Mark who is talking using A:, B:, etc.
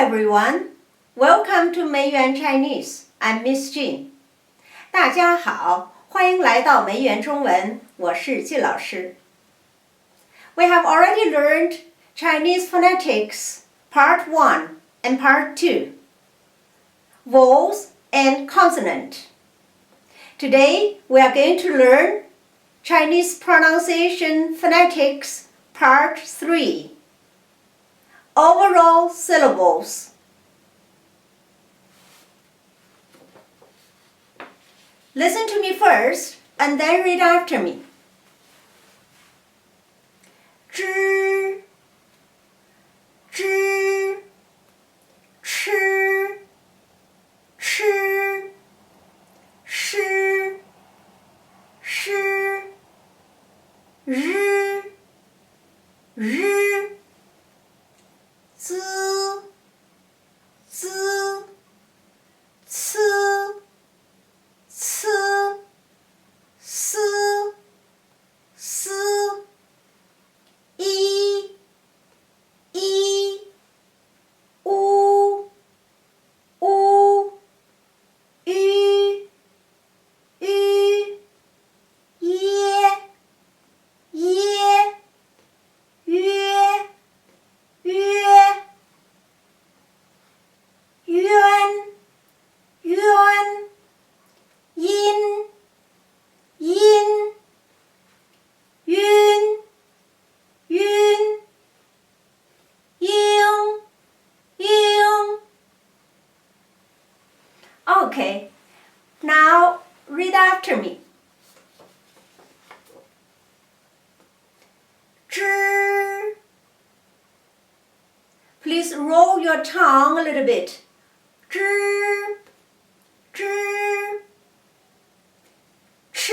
A: everyone. Welcome to meiyuan-Chinese. I'm Miss Jin. 大家好，欢迎来到梅园中文，我是季老师。We have already learned Chinese phonetics, Part 1 and Part 2. Vowels and consonant. Today we are going to learn Chinese pronunciation phonetics, Part 3. Overall syllables. Listen to me first and then read after me. 知 知 吃 吃 诗 诗 日 日 滋 滋 呲 呲 丝 丝 一 一 乌 乌 吁 吁 耶 耶 约 约 冤 冤 阴 阴 晕 晕 应 应 Okay, now read after me. 知 Please roll your tongue a little bit. 知 知 吃